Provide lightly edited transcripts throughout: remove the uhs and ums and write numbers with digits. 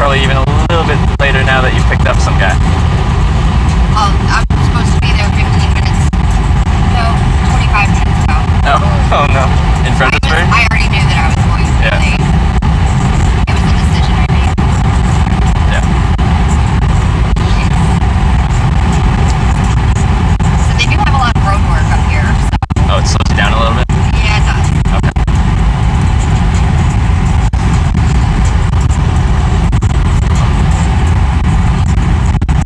probably even a little bit later now that you've picked up some guy. Oh, I'm supposed to be there 15 minutes. No, 25 minutes ago. Oh no. In Fredericksburg? I already knew that I was going to be late. It was a decision I made. Yeah. So they do have a lot of road work up here. So. Oh, it slows you down a little bit? Yeah, it does. Okay.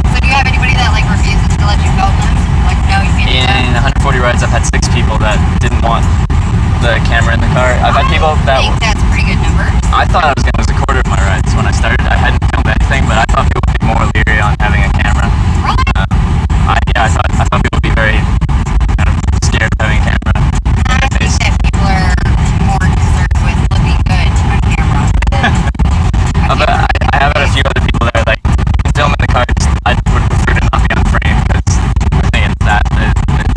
So do you have anybody that like refuses to let you film them? Like, no, you can't do that? In 140 rides, I've had 6 people that didn't want the camera in the car. I've had people that... I think that's pretty good numbers. I thought I was going to lose a quarter of my rides when I started. I hadn't filmed anything, but I thought people would be more leery on having a camera. Really? I thought people would be very kind of scared of having a camera. I think that people are more concerned with looking good on camera. But I have had a few other people that are like, film in the car, I would prefer to not be on frame, because I think it's that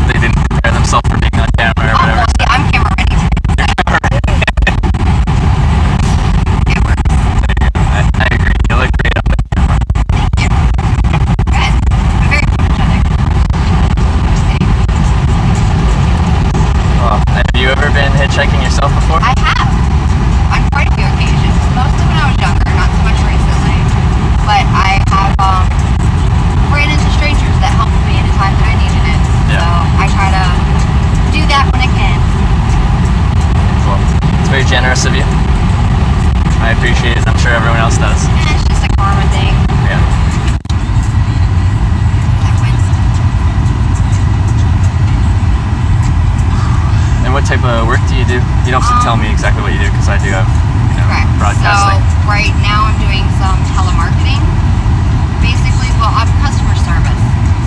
they didn't prepare themselves for being on camera or whatever. Well, see, I'm camera ready. It works. I agree. You look great on the camera. Thank you. Good. I'm very photogenic. Just kidding. Well, have you ever been hitchhiking yourself before? I have. On quite a few occasions. Mostly when I was younger, not so much recently. But I have ran into strangers that helped me at a time that I needed it. Yeah. So I try to do that when I can. Well, it's very generous of you. I appreciate it. I'm sure everyone else does. And it's just a karma thing. Yeah. That wins. And what type of work do you do? You don't have to tell me exactly what you do, because I do have, Correct. broadcasting. So right now I'm doing some telemarketing. Basically, well, I'm customer service.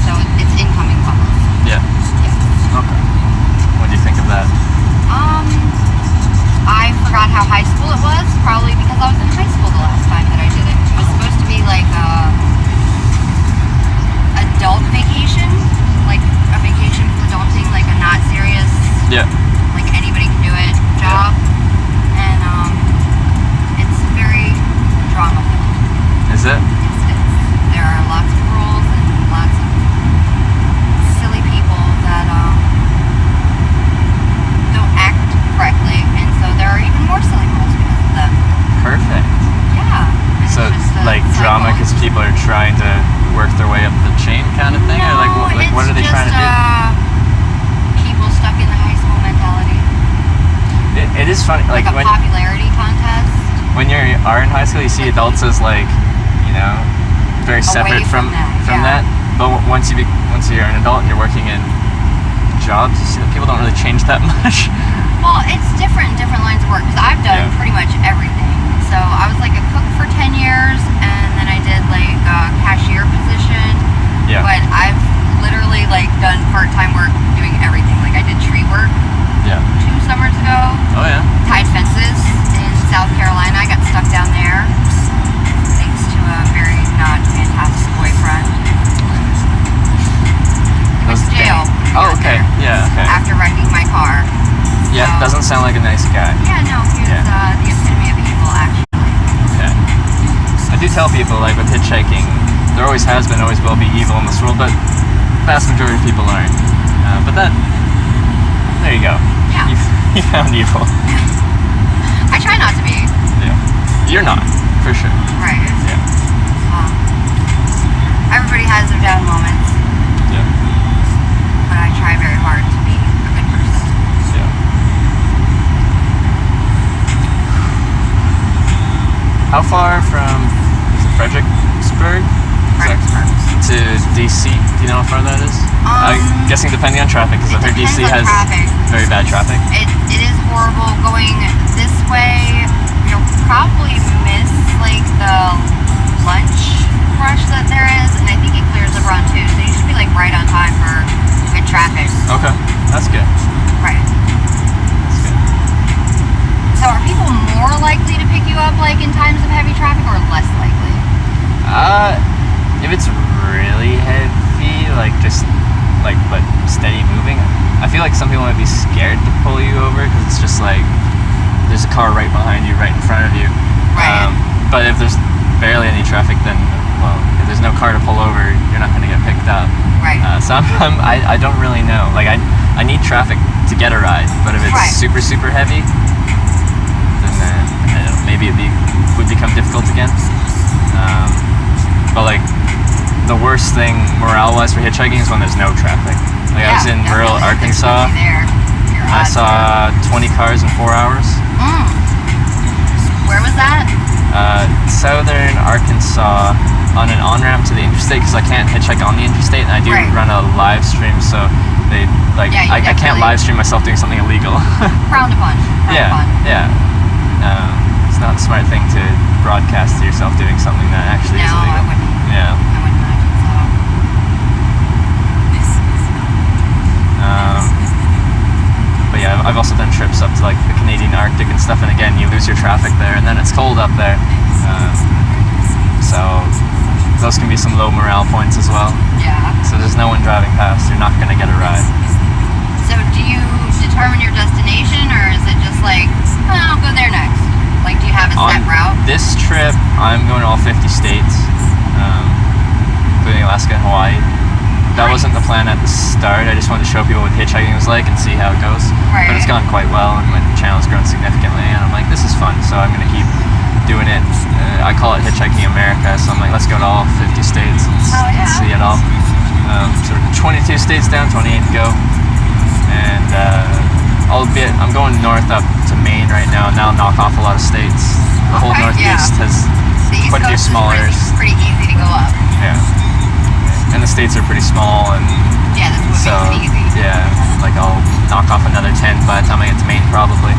So it's incoming calls. Yeah. Yeah. Okay. What do you think of that? I forgot how high school it was, probably because I was in high school the last time that I did it. It was supposed to be like adult vacation, like a vacation for adulting, like a not serious, Yeah. like anybody can do it job. And it's very drama filled. Is it? There are lots of rules and lots of silly people that don't act correctly, and so there are even more silly rules because of them. Perfect. Yeah. It's So, just a like, drama cycle. because people are trying to work their way up the chain kind of thing? No, Or like what are they trying to do? People stuck in the high school mentality. It is funny. Like a popularity contest. when you are in high school, you see adults as like, very separate from that. But once you're an adult and you're working in jobs, you see that people don't really change that much. Well, it's different in different lines of work, because I've done pretty much everything. So I was like a cook for 10 years, and then I did like a cashier position. Yeah. But I've literally like done part-time work doing everything. Like I did tree work 2 summers ago. Oh yeah. Tied fences in South Carolina. I got stuck down there thanks to a very not fantastic boyfriend. He went to jail. Oh, okay. Yeah, okay. After wrecking my car. Yeah, So, doesn't sound like a nice guy. yeah, no, he was the epitome of evil, actually. Okay. I do tell people, like with hitchhiking, there always has been, always will be evil in this world, but the vast majority of people aren't. But there you go. Yeah. You found evil. I try not to be. Yeah. You're not, for sure. Right. Yeah. Everybody has their down moments, Yeah. but I try very hard to be a good person. Yeah. How far from Fredericksburg? Fredericksburg. To DC? Do you know how far that is? I'm guessing depending on traffic, because I've heard DC has very bad traffic. It is horrible. Going this way, you'll probably miss like the lunch rush that there is, and I think it clears up around 2, so you should be like right on time for good traffic. Okay, that's good. Right. That's good. So are people more likely to pick you up like in times of heavy traffic, or less likely? If it's really heavy, like just but steady moving, I feel like some people might be scared to pull you over because it's just like there's a car right behind you, right in front of you. Right. But if there's barely any traffic, then well, if there's no car to pull over, you're not going to get picked up. Right. So I don't really know. Like I need traffic to get a ride, but if it's Right. super heavy, then I don't know, maybe would become difficult again. But like the worst thing morale-wise for hitchhiking is when there's no traffic. Like I was in rural Arkansas. I saw 20 cars in 4 hours. Where was that? Southern Arkansas, on an on-ramp to the interstate, because I can't hitchhike on the interstate, and I do Right. run a live stream, so they like Yeah, you I can't definitely- live stream myself doing something illegal. Frowned upon. Yeah. It's not a smart thing to broadcast to yourself doing something that actually is No, illegal. I wouldn't. Yeah. I wouldn't imagine But yeah, I've also done trips up to like the Canadian Arctic and stuff, and again, you lose your traffic there, and then it's cold up there. So those can be some low morale points as well. Yeah. So there's no one driving past, you're not going to get a ride. So do you determine your destination, or is it just like, oh, I'll go there next? Like, do you have a set On route? this trip, I'm going to all 50 states, including Alaska and Hawaii. That wasn't the plan at the start. I just wanted to show people what hitchhiking was like and see how it goes. Right. But it's gone quite well, and my channel's grown significantly, and I'm like, this is fun, so I'm going to keep doing it. I call it Hitchhiking America, so I'm like, let's go to all 50 states and Oh, yeah. see it all. So 22 states down, 28 to go. And I'm going north up to Maine right now, and that'll knock off a lot of states. The whole Okay, Northeast has The East quite a few Coast is smaller. pretty easy to go up. Yeah. And the states are pretty small, and Yeah, that's what so makes it easy. yeah, like I'll knock off another 10 by the time I get to Maine, probably.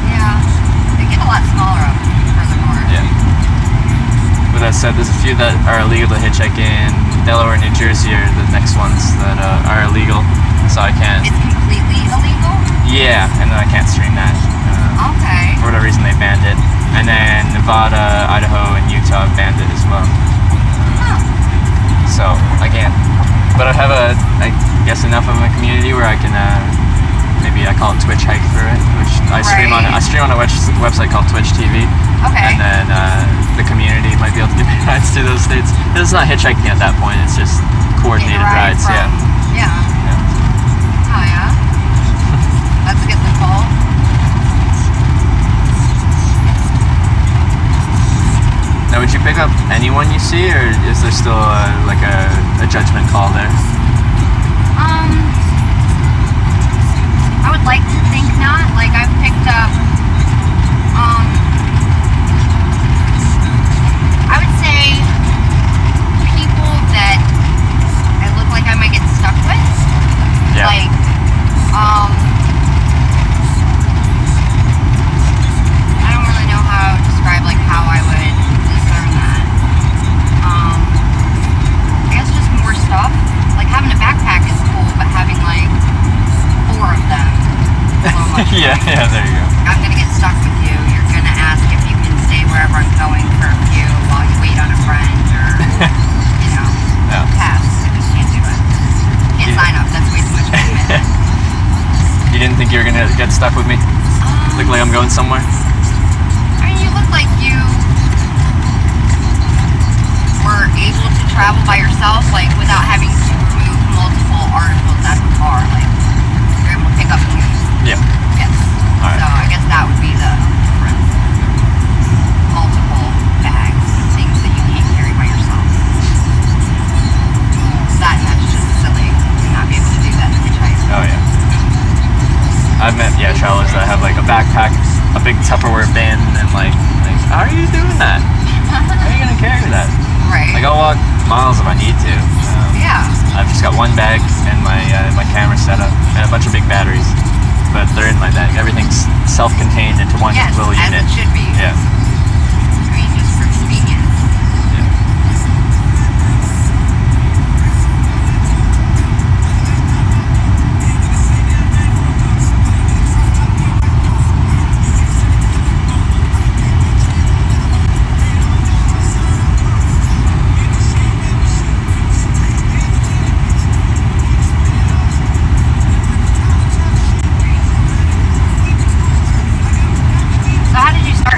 Yeah. They get a lot smaller up further north. Yeah. With that said, there's a few that are illegal to hitchhike in. Delaware, New Jersey are the next ones that are illegal, so I can't. It's completely illegal? Yeah, and then I can't stream that. Okay. For whatever reason, they banned it. And then Nevada, Idaho, and Utah banned it as well. Huh. So again, but I have I guess enough of a community where I can maybe I call it Twitch hike through it, which I stream on. I stream on a website called Twitch TV, Okay. and then the community might be able to give me rides to those states. It's not hitchhiking at that point; it's just coordinated Getting a ride rides. from- Yeah. Yeah. Oh, yeah. That's a good call. Now, would you pick up anyone you see, or is there still like a judgment call there? I would like to think not. Like, I've picked up, I would say people that I look like I might get stuck with. Yeah. Like, I don't really know how to describe, like, how I would discern that. I guess just more stuff. Like, having a backpack is cool, but having, like, 4 of them is a little much. yeah, there you go. I'm gonna get stuck with you. You're gonna ask if you can stay wherever I'm going for a few while you wait on a friend, or, you know, Yeah. pass. I just can't do it. Can't Yeah. sign up. That's way too much commitment. You didn't think you were gonna get stuck with me? Look like I'm going somewhere? I mean, you look like you were able to travel by yourself, like, without having to remove multiple articles out of the car. Like, you're able to pick up keys. Yeah. Yes. Alright. So I guess that would be the difference. Multiple bags, things that you can't carry by yourself. That's just silly to not be able to do that in a hitchhike. Oh yeah. I've met travelers that have like a backpack, a big Tupperware bin, and like how are you doing that? How are you gonna carry that? Right. Like I'll walk miles if I need to. Yeah. I've just got one bag and my camera setup and a bunch of big batteries, but they're in my bag. Everything's self-contained into one Yes, little as unit. it should be. Yeah. I mean, just for convenience. Yeah. So how did you start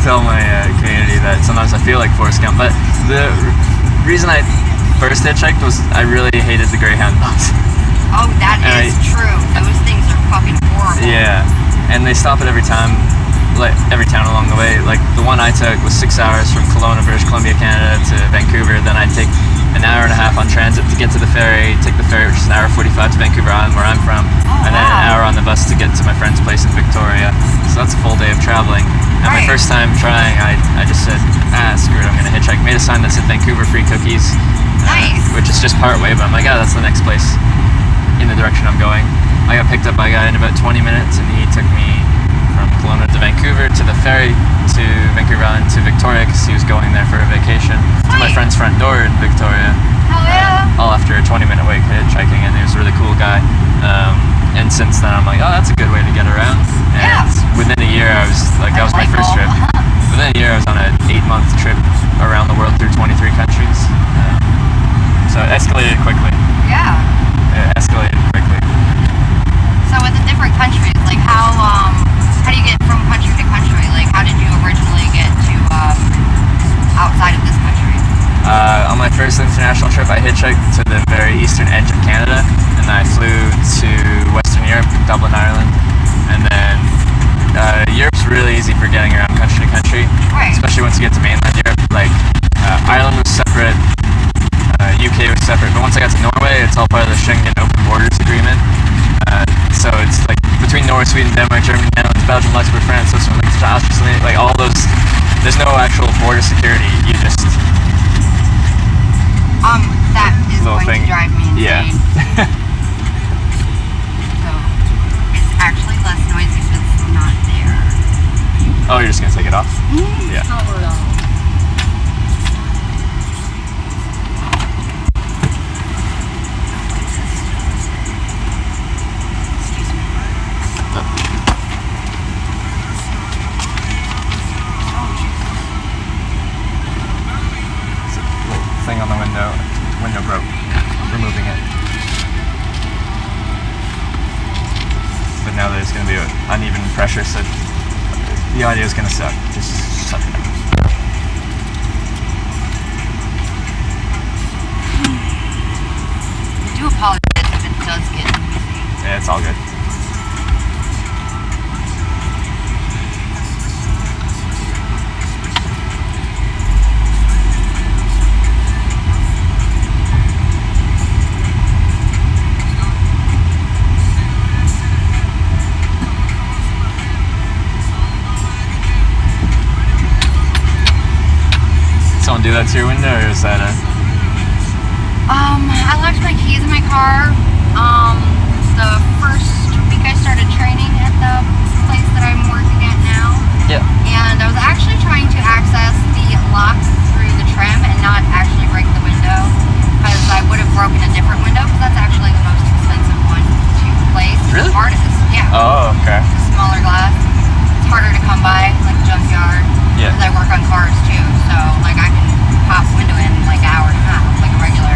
tell my community that sometimes I feel like Forrest Gump. But the reason I first hitchhiked was I really hated the Greyhound bus. Oh, that is true. Those things are fucking horrible. Yeah, and they stop at every time, like every town along the way. Like the one I took was 6 hours from Kelowna, British Columbia, Canada to Vancouver. Then I'd take an hour and a half on transit to get to the ferry, take the ferry, which is an hour 45 to Vancouver Island, where I'm from, and then an hour on the bus to get to my friend's place in Victoria. So that's a full day of traveling. And my first time trying, I just said, screw it, I'm gonna hitchhike. Made a sign that said Vancouver free cookies, which is just part way, but I'm like, that's the next place in the direction I'm going. I got picked up by a guy in about 20 minutes, and he took me from Kelowna to Vancouver, to the ferry, to Vancouver Island, to Victoria, because he was going there for a vacation, to my friend's front door in Victoria. Hell yeah. All after a 20-minute wait hitchhiking, and he was a really cool guy. And since then, I'm like, that's a good way to get around. And within a year, I was like, that was my first trip. Within a year, I was on an 8-month trip around the world through 23 countries. So it escalated quickly. Yeah. It escalated quickly. So with the different countries, like how do you get from country to country? Like how did you originally get to outside of this country? On my first international trip, I hitchhiked to the very eastern edge of Canada, and I flew to Western Europe, Dublin, Ireland, and then Europe's really easy for getting around country to country, especially once you get to mainland Europe. Like Ireland was separate, UK was separate, but once I got to Norway, it's all part of the Schengen Open Borders Agreement. So it's like between Norway, Sweden, Denmark, Germany, Netherlands, Belgium, Luxembourg, France, Switzerland, Austria, like all those. There's no actual border security. You just that is going to drive me insane. Yeah. So it's actually less noisy if it's not there. Oh, you're just gonna take it off? Yeah. Thing on the window broke. Removing it. But now there's going to be an uneven pressure, so the audio is going to suck. Just suck it up. I do apologize if it does get noisy. Yeah, it's all good. Someone do that to your window, or is that a... I left my keys in my car. The first week I started training at the place that I'm working at now. Yeah. And I was actually trying to access the locks through the trim and not actually break the window, because I would have broken a different window, because that's actually the most expensive one to replace. Really? The hardest. Yeah. Oh, okay. It's a smaller glass. It's harder to come by, like junkyard. Yeah. Because I work on cars too, so like I can pop window in like an hour and a half, like a regular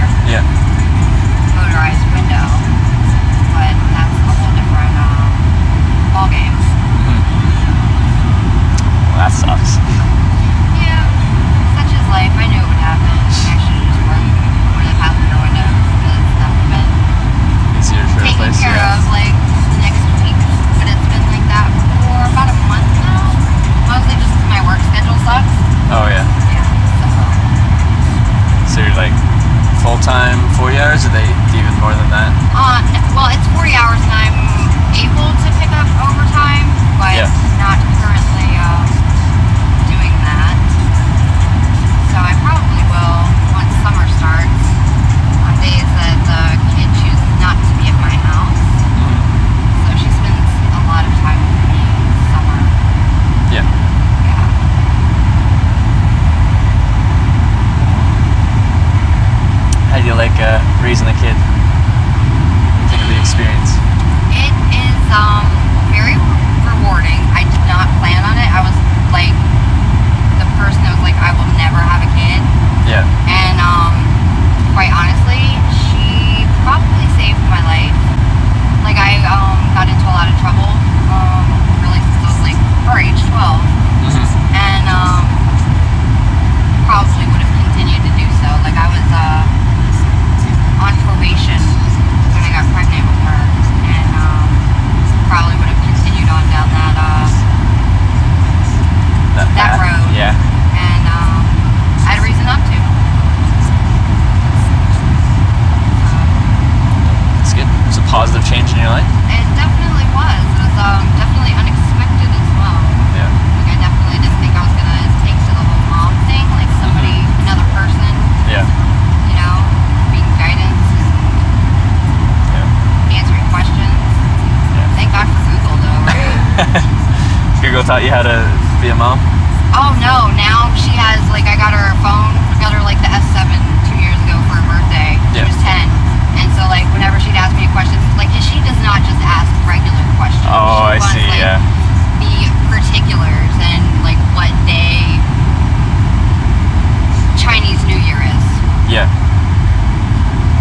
motorized window. But that's a whole different ball game. Well, that sucks. Yeah, such is life. I knew it would happen. I should have just worked over the passenger window, because that would have been Easier to taken replace, care yeah. of like next week. But it's been like that for about a month now. Mostly just because my work schedule sucks. Oh, yeah. Yeah, So you're like full-time 40 hours, or they even more than that? well, it's 40 hours and I'm able to pick up overtime, but not currently doing that. So I probably will once summer starts, on days that the kid chooses not to be at my house. So she spends a lot of time with me this summer. Yeah. Yeah. How do you like raising a kid? Think of the experience. It is very rewarding. I did not plan on it. I was like the person that was like, I will never have a kid. Yeah. And quite honestly, she probably saved my life. Like I got into a lot of trouble really since I was like her age, 12. And positive change in your life? It definitely was. It was definitely unexpected as well. Yeah. Like, I definitely didn't think I was gonna take to the whole mom thing, like somebody, another person, Yeah. you know, being guidance and answering questions. Yeah. Thank God for Google though, right? Google taught you how to be a mom? Oh no, now she has, like, I got her a phone, got her like the S7 2 years ago for her birthday. She Yeah. was 10. And so, like, whenever she'd ask me a question, like, she does not just ask regular questions. Oh, I She wants, see, like, yeah. the particulars and, like, what day Chinese New Year is. Yeah.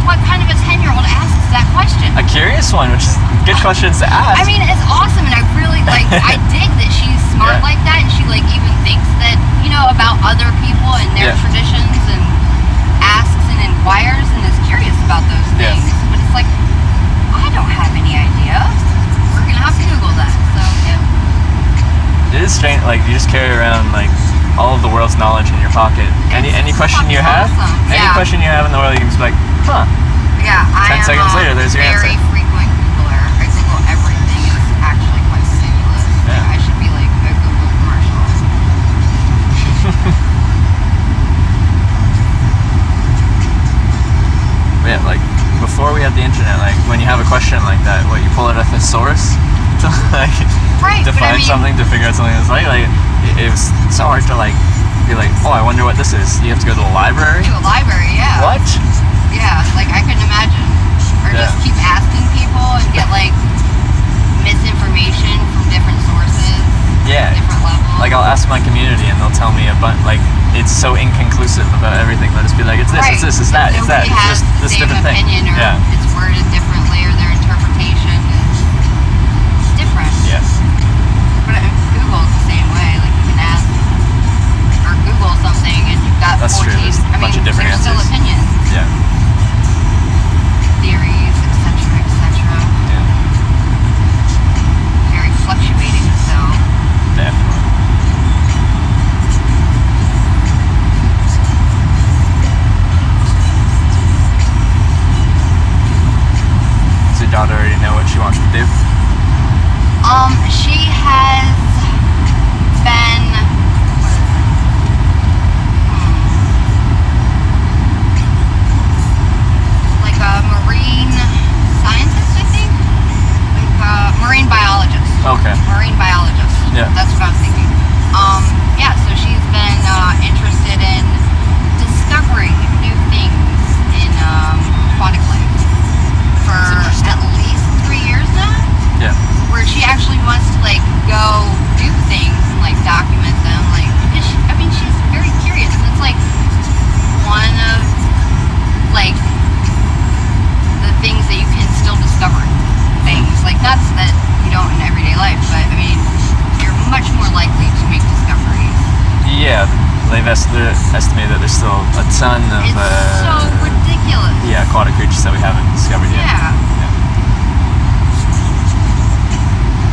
What kind of a 10-year-old asks that question? A curious one, which is good questions to ask. I mean, it's awesome, and I really, like, I dig that she's smart Yeah. like that, and she, like, even thinks that, you know, about other people and their Yeah. traditions, and asks and inquires and is curious about those Yeah. things. But it's like, I don't have any idea. We're gonna have to Google that. So, yeah. It is strange, like, you just carry around, like, all of the world's knowledge in your pocket. Any question you have, awesome. any Yeah. question you have in the world, you can just be like, huh. Yeah, 10 seconds later, there's your very answer. frequent Googler. I Google everything. It's actually quite ridiculous. Yeah. Like, I should be like a Google commercial. Yeah, like, before we had the internet, like, when you have a question like that, what, you pull out a thesaurus to, like, Right, but I define mean- something, to figure out something that's like, it was so hard to, like, be like, oh, I wonder what this is. You have to go to the library? To a library, yeah. What? Yeah, like, I couldn't imagine. Or Yeah. just keep asking people and get, like, misinformation from different sources, Yeah. different levels. Like, I'll ask my community and they'll tell me a bunch, like, it's so inconclusive about everything. They'll just be like, it's this, Right. it's this, it's that, it's that. Nobody It's has just the this same different thing. opinion, or Yeah. it's worded differently, or their interpretation is different. Yeah. But Google's the same way. Like, you can ask or Google something, and you've got That's true. 14. There's a bunch of different there's still answers. opinions, Yeah. theories, etc., etc. Yeah. Very fluctuating. So, Definitely. Does your daughter already know what she wants to do? she has been. What is it? Like a marine scientist, I think. Like a marine biologist. Okay. Marine biologist. Yeah. That's what I was thinking. Yeah, so she's been interested in discovering new things in aquatic life for That's interesting. at least 3 years now, Yeah. where she actually wants to, like, go do things and, like, document them. Like, because I mean, she's very curious, and it's like one of, like, the things that you can still discover things. Like, not that you don't in everyday life, but I mean, you're much more likely to make discoveries. Yeah. They've estimated that there's still a ton of It's so ridiculous. yeah, aquatic creatures that we haven't discovered yet. Yeah.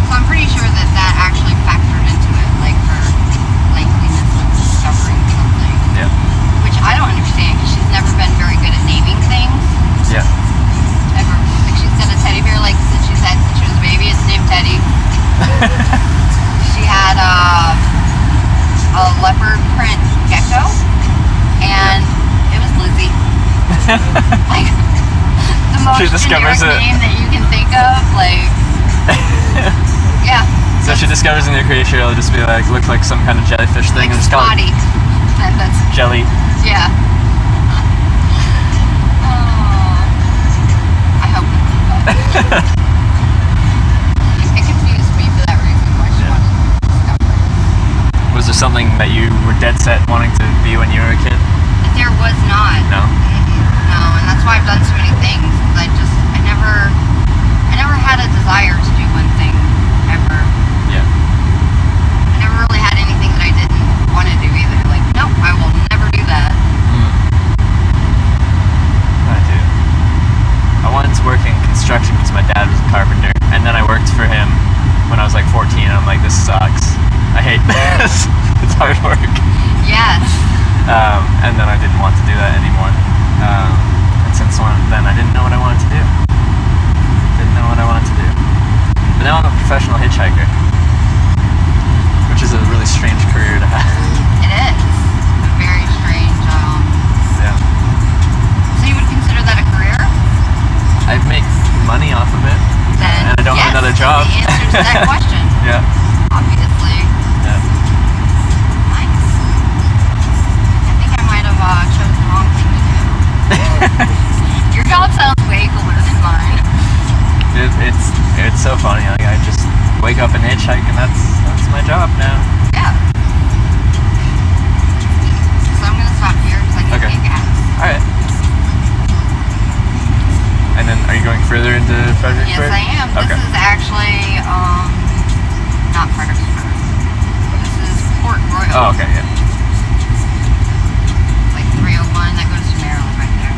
So I'm pretty sure that that actually factored into it, like her likeliness of discovering something. Yeah. Which I don't understand, because she's never been very good at naming things, Yeah. ever. Like, she's got a teddy bear, like, since she was a baby, it's named Teddy. She had a leopard print gecko, and it was Lizzie. Like, the most She discovers generic it. name that you can think of, like, yeah. So she discovers a new creature, it'll just be like, look like some kind of jellyfish thing, Like and just call it Spotty. That's, jelly. yeah. I hope not. It confused me for that reason, why she wanted to discover. Was there something that you were dead set wanting to be when you were a kid? There was not. No? No, and that's why I've done so many things. I never had a desire to do one thing, ever. Yeah. I never really had anything that I didn't want to do either. Like, nope, I will never do that. I do. I wanted to work in construction because my dad was a carpenter, and then I worked for him when I was like 14, and I'm like, this sucks. I hate this. It's hard work. Yes. And then I didn't want to do that anymore. And since then, I didn't know what I wanted to do. Didn't know hitchhiker, which is a really strange career to have. It is. A very strange, Yeah. So you would consider that a career? I make money off of it, Then, and I don't yes, have another job. The answer to that question. Yeah. Obviously. Yeah. Nice. I think I might have chose the wrong thing to do. Your job sounds way cooler than mine. It's so funny. Like, I just wake up and hitchhike, and that's my job now. Yeah. So I'm gonna stop here because I need to Okay. get gas. All right. And then, are you going further into Fredericksburg? Yes, I am. Okay. This is actually not Fredericksburg. This is Port Royal. Oh, okay. Yeah. Like 301 that goes to Maryland right there.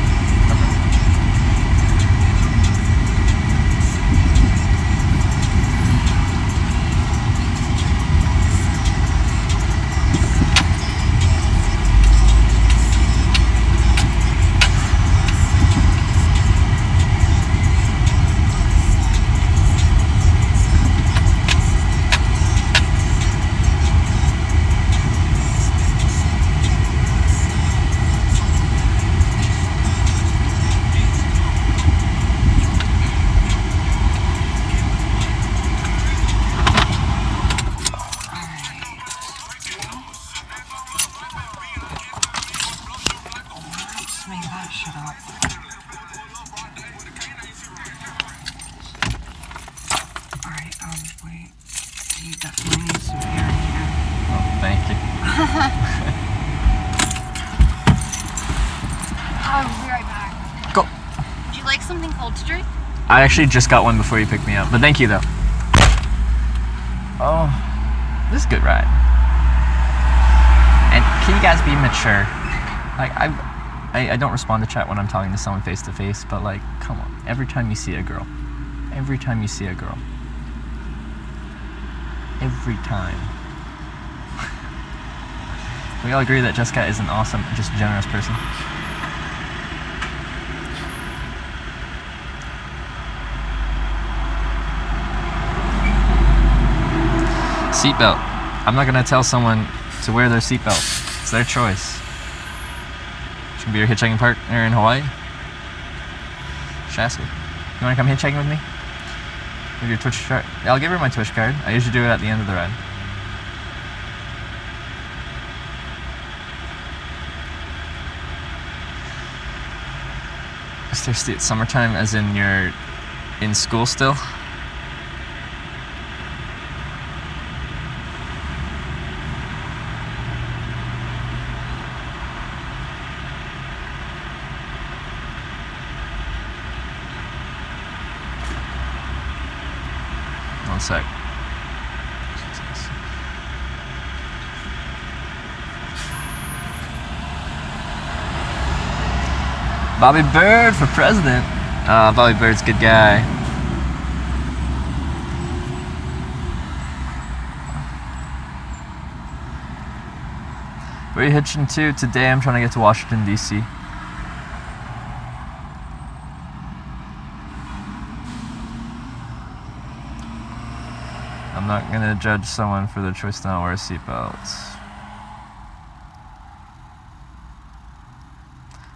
Make that shut up. Alright, wait. You definitely need some air in here. Oh, thank you. I'll be right back. Go. Would you like something cold to drink? I actually just got one before you picked me up, but thank you though. Oh, this is a good ride. And can you guys be mature? Like I don't respond to chat when I'm talking to someone face to face, but like, come on. Every time you see a girl, every time, we all agree that Jessica is an awesome, just generous person. Seatbelt. I'm not gonna tell someone to wear their seatbelt. It's their choice. She can be your hitchhiking partner in Hawaii. Should ask her. You wanna come hitchhiking with me? With your Twitch card? Yeah, I'll give her my Twitch card. I usually do it at the end of the ride. Is thirsty at summertime as in you're in school still? One sec. Bobby Bird for president. Bobby Bird's a good guy. Where are you hitching to? Today I'm trying to get to Washington, D.C. I'm not gonna judge someone for their choice to not wear a seatbelt.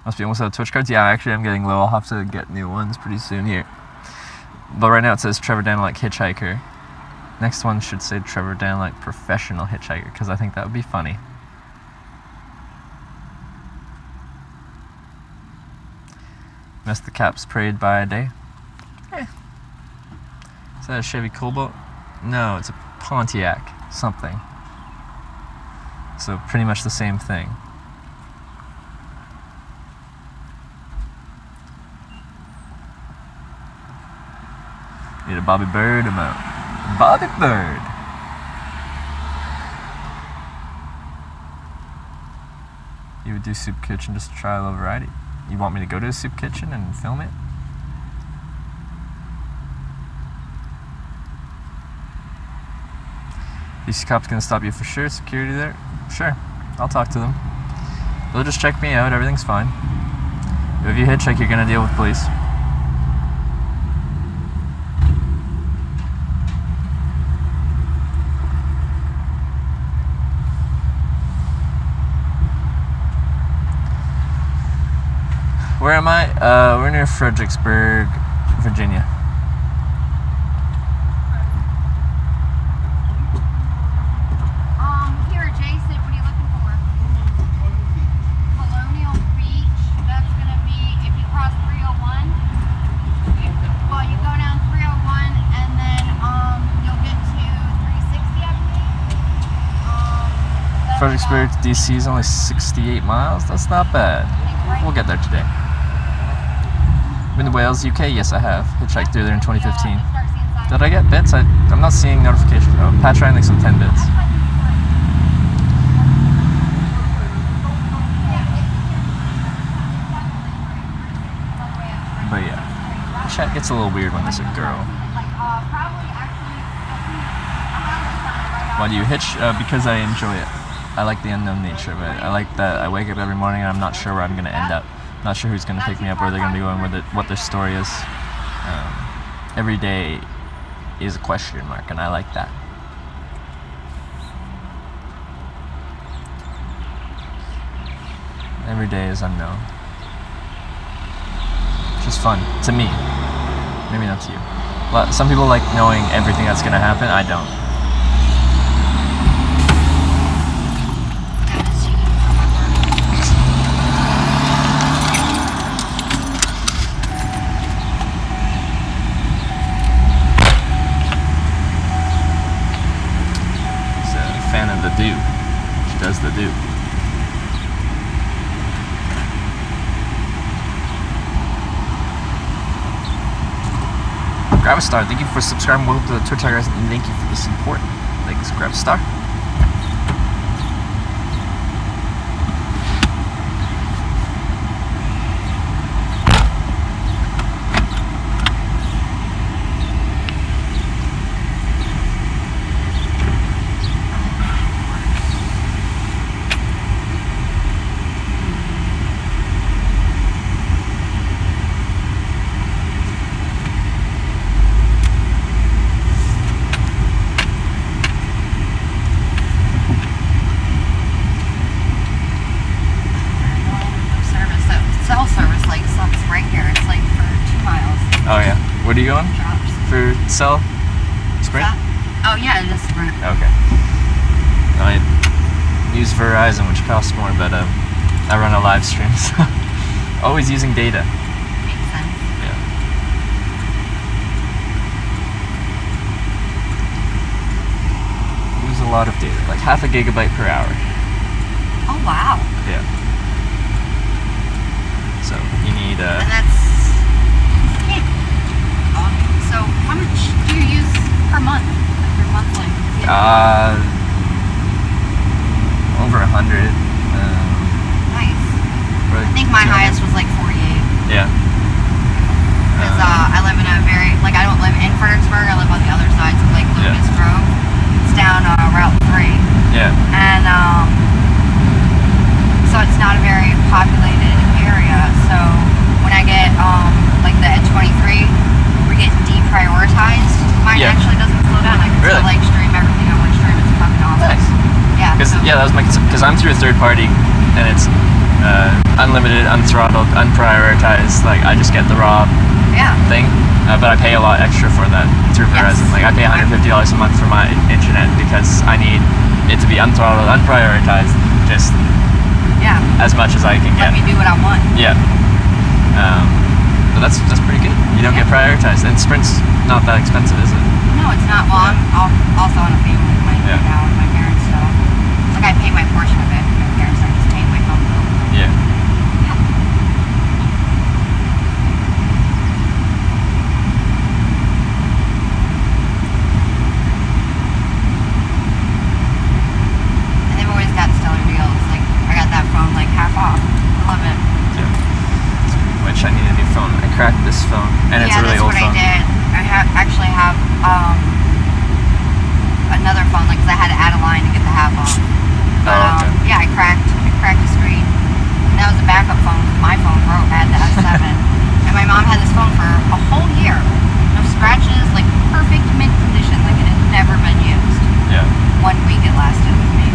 Must be almost out of Twitch cards. Yeah, actually I'm getting low. I'll have to get new ones pretty soon here. But right now it says Trevor Danlick Hitchhiker. Next one should say Trevor Danlick Professional Hitchhiker, because I think that would be funny. Missed the Caps Parade by a day. Eh. Is that a Chevy Cobalt? No, it's a Pontiac something. So pretty much the same thing. Need a Bobby Bird amount. Bobby Bird! You would do Soup Kitchen just to try a little variety. You want me to go to a Soup Kitchen and film it? These cops gonna stop you for sure? Security there? Sure. I'll talk to them. They'll just check me out, everything's fine. If you hitchhike, you're gonna deal with police. Where am I? We're near Fredericksburg, Virginia. Here, Jason, what are you looking for? Colonial Beach. That's gonna be if you cross 301. Well, you go down 301 and then you'll get to 360, I believe. Fredericksburg to DC is only 68 miles. That's not bad. We'll get there today. Been to Wales, UK? Yes, I have. Hitchhiked through there in 2015. Did I get bits? I'm not seeing notifications. Oh, Patch Ryan thinks I'm 10 bits. But yeah, chat gets a little weird when there's a girl. Why do you hitch? Because I enjoy it. I like the unknown nature of it. I like that I wake up every morning and I'm not sure where I'm going to end up. Not sure who's going to pick me up, where they're going to be going, what their story is. Every day is a question mark, and I like that. Every day is unknown. Which is fun, to me. Maybe not to you. But some people like knowing everything that's going to happen. I don't. The do. She does the do. Grab a star. Thank you for subscribing. Welcome to the Twitch, guys, and thank you for the support. Thanks. Grab a star. What are you going? Drops. For cell? Sprint? Oh yeah, it is Sprint. Okay. I use Verizon, which costs more, but I run a live stream, so always using data. Makes sense. Yeah. Use a lot of data, like half a gigabyte per hour. Oh wow. Yeah. So you need and that's so how much do you use per month? Like your monthly? Over 100. Nice. I think my highest was like 48. Yeah. Because I live in a very, like I don't live in Fredericksburg, I live on the other side, so like Lucas Grove. It's down Route 3. Yeah. And so it's not a very populated area. So when I get like the N23, we're getting deprioritized. Mine actually doesn't slow down. I can still like stream everything I want to stream. It's fucking awesome. Nice. Yeah. Because that was my concern. Because I'm through a third party, and it's unlimited, unthrottled, unprioritized. Like I just get the raw thing, but I pay a lot extra for that through Verizon. Like I pay $150 a month for my internet because I need it to be unthrottled, unprioritized, just as much as I can get. Let me do what I want. Yeah. But that's pretty good. You don't get prioritized, and Sprint's not that expensive, is it? No, it's not. Well, I'm also on a family plan right now with my parents, so like I pay my portion of it. My parents are just paying my phone bill. Yeah. And they've always got stellar deals. Like I got that phone like half off. I love it. Yeah. Which I need a new phone. I cracked this phone, and it's a really old phone. Yeah, that's what I did. I actually have another phone, like, because I had to add a line to get the half off. But yeah, I cracked the screen, and that was a backup phone. My phone broke. I had the S7, and my mom had this phone for a whole year, no scratches, like perfect mint condition, like it had never been used. Yeah. 1 week it lasted with me.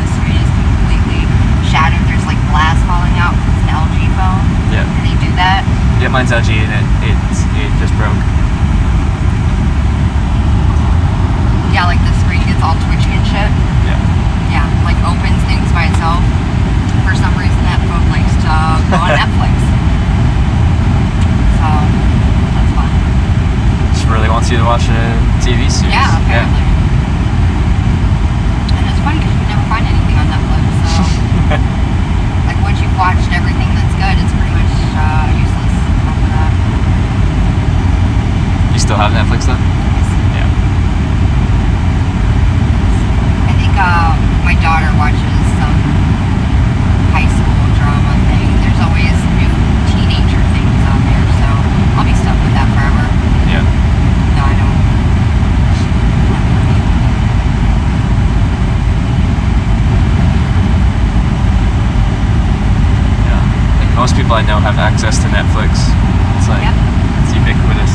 The screen is completely shattered. There's like glass falling out. It's an LG LG phone. Yeah. Can you do that? Yeah, mine's LG and it just broke. Yeah, like the screen gets all twitchy and shit. Yeah. Yeah, like opens things by itself. For some reason, that phone likes to go on Netflix. So that's fun. Just really wants you to watch a TV series. Yeah, apparently. And it's funny because you can never find anything on Netflix. So like once you've watched everything that's good, it's pretty much useless after that. You still have Netflix though? Yeah. I think my daughter watches some high school drama thing. There's always new teenager things on there, so I'll be stuck with that forever. Yeah. No, I don't. Not for me. Yeah. Like most people I know have access to Netflix. It's like Yep. it's ubiquitous.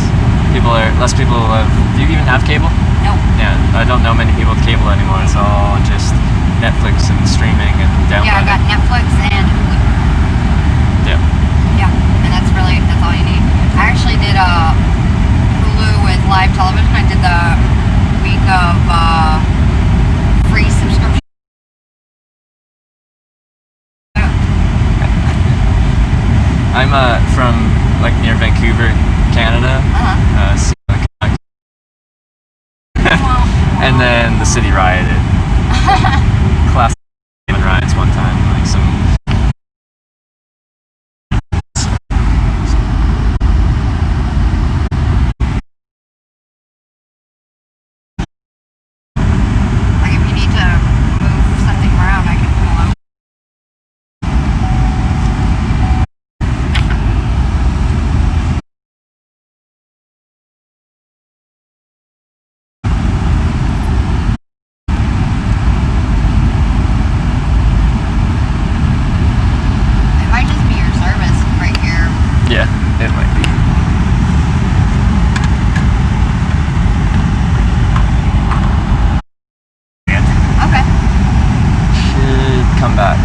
Less people have. Do you even have cable? Nope. Yeah, I don't know many people with cable anymore. It's all just Netflix and streaming and Yeah, I downloading. got Netflix and Hulu. Yeah. Yeah, and that's all you need. I actually did Hulu with live television. I did the week of free subscription. I'm from like near Vancouver, Canada. And then the city rioted. Class riots one time, like some. Like if you need to move something around, I can pull out. It might just be your service right here. Yeah, it might be. Okay. Should come back.